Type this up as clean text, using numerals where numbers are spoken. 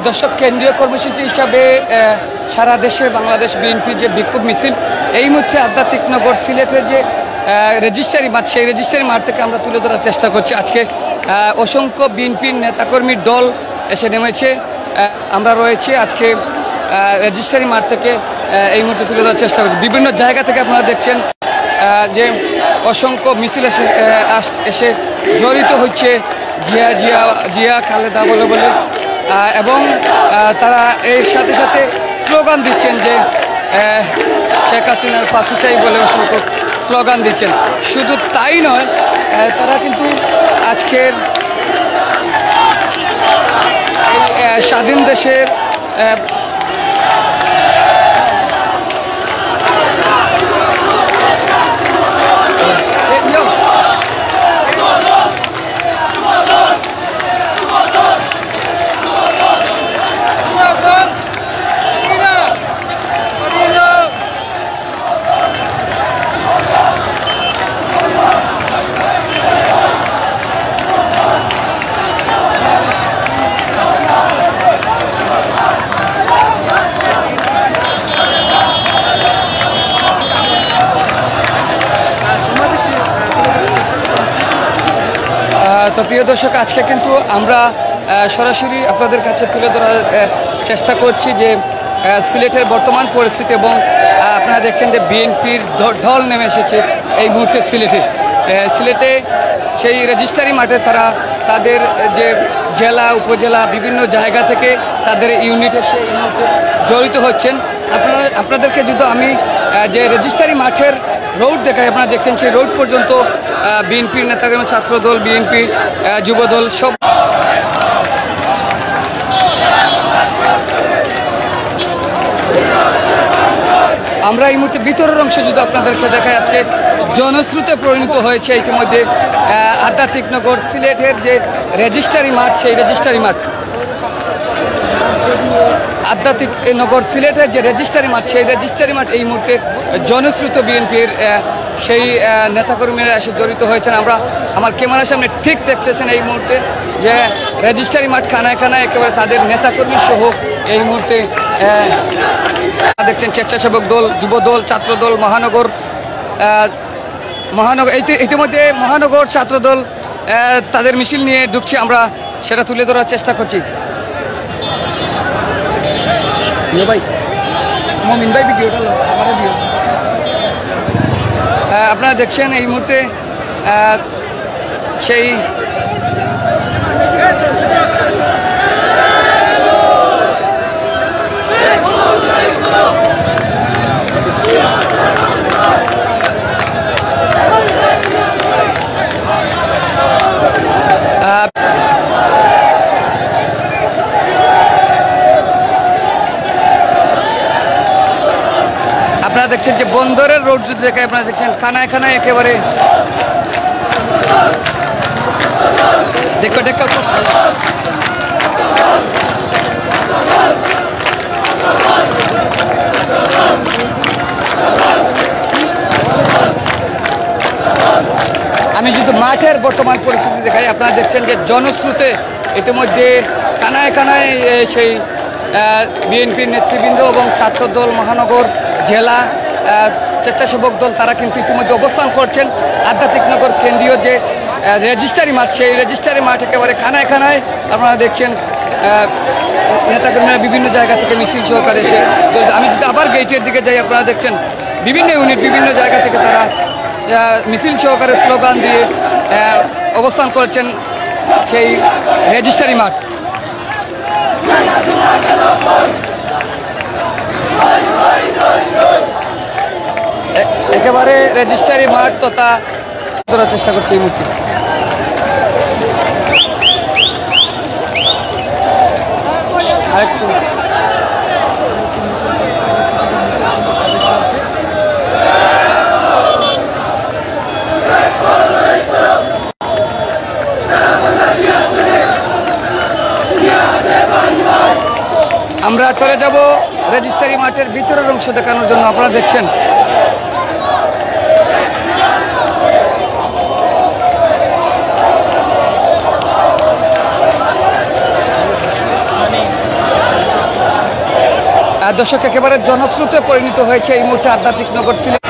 দর্শক, কেন্দ্রীয় কর্মসূচি হিসাবে সারা দেশে বাংলাদেশ বিএনপির যে বিক্ষোভ মিছিল এই মুহূর্তে আধ্যাত্মিক নগর সিলেটের যে রেজিস্ট্রারি মাঠ, সেই রেজিস্ট্রারি মাঠ থেকে আমরা তুলে ধরার চেষ্টা করছি। আজকে অসংখ্য বিএনপির নেতাকর্মীর দল এসে নেমেছে। আমরা রয়েছে আজকে রেজিস্ট্রারি মাঠ থেকে এই মুহূর্তে তুলে ধরার চেষ্টা করছি। বিভিন্ন জায়গা থেকে আপনারা দেখছেন যে অসংখ্য মিছিল এসে জড়িত হচ্ছে জিয়া খালেদা বলে এবং তারা এর সাথে সাথে স্লোগান দিচ্ছেন যে শেখ হাসিনার ফাঁসি চাই বলে অসংখ্য স্লোগান দিচ্ছেন। শুধু তাই নয়, তারা কিন্তু আজকের স্বাধীন দেশের তো প্রিয় দর্শক, আজকে কিন্তু আমরা সরাসরি আপনাদের কাছে তুলে ধরার চেষ্টা করছি যে সিলেটের বর্তমান পরিস্থিতি এবং আপনারা দেখছেন যে বিএনপির ঢল নেমে এসেছে এই মুহূর্তে সিলেটে সেই রেজিস্ট্রারি মাঠে তারা তাদের যে জেলা উপজেলা বিভিন্ন জায়গা থেকে তাদের ইউনিটে সেই মুহূর্তে জড়িত হচ্ছেন। আপনাদেরকে যদি আমি যে রেজিস্ট্রারি মাঠের রোড দেখাই, আপনারা দেখছেন সেই রোড পর্যন্ত বিএনপির নেতাকর্মী, ছাত্রদল, বিএনপি, যুবদল সব। আমরা এই মুহূর্তে ভিতরের অংশ যদি আপনাদেরকে দেখাই, আজকে জনস্রোতে পরিণত হয়েছে ইতিমধ্যে আধ্যাত্মিক নগর সিলেটের যে রেজিস্ট্রারি মাঠ, সেই রেজিস্ট্রারি মাঠ আধ্যাত্মিক নগর সিলেটের যে রেজিস্ট্রারি মাঠ, সেই রেজিস্ট্রারি মাঠ এই মুহূর্তে জনশ্রুত বিএনপির সেই নেতাকর্মীরা এসে জড়িত হয়েছেন। আমরা আমার ক্যামেরার সামনে ঠিক দেখতেছেন এই মুহূর্তে যে রেজিস্ট্রারি মাঠ খানায় খানায় একেবারে তাদের নেতাকর্মী সহ এই মুহূর্তে দেখছেন স্বেচ্ছাসেবক দল, যুবদল, ছাত্রদল, মহানগর ইতিমধ্যে মহানগর ছাত্রদল তাদের মিছিল নিয়ে ঢুকছে। আমরা সেটা তুলে ধরার চেষ্টা করছি। ভাই মমিন ভাই ভিডিওটা আপনারা দেখছেন এই মুহূর্তে সেই আপনারা দেখছেন যে বন্দরের রোড যদি দেখে, আপনারা দেখছেন খানায় খানায় একেবারে দেখো আমি যদি মাঠের বর্তমান পরিস্থিতি দেখাই, আপনারা দেখছেন যে জনস্রোতে ইতিমধ্যে কানায় কানায় সেই বিএনপির নেতৃবৃন্দ এবং ছাত্রদল, মহানগর, জেলা স্বেচ্ছাসেবক দল তারা কিন্তু ইতিমধ্যে অবস্থান করছেন আধ্যাত্মিক নগর কেন্দ্রীয় যে রেজিস্ট্রারি মাঠ, সেই রেজিস্ট্রারি মাঠ একেবারে খানায় খানায় আপনারা দেখছেন নেতাকর্মীরা বিভিন্ন জায়গা থেকে মিছিল সহকারে এসে। আমি যদি আবার গেটের দিকে যাই, আপনারা দেখছেন বিভিন্ন ইউনিট বিভিন্ন জায়গা থেকে তারা মিছিল সহকারে স্লোগান দিয়ে অবস্থান করছেন সেই রেজিস্ট্রারি মাঠ। একেবারে রেজিস্ট্রারি মাঠ তথা ধরার চেষ্টা করছি এই মুহূর্তে। আরেকটু আমরা চলে যাব রেজিস্ট্রারি মাঠের ভিতরের অংশ দেখানোর জন্য। আপনারা দেখছেন দর্শক একেবারে জনস্রোতে পরিণত হয়েছে এই মুহূর্তে আধ্যাত্মিক নগর সিলেট।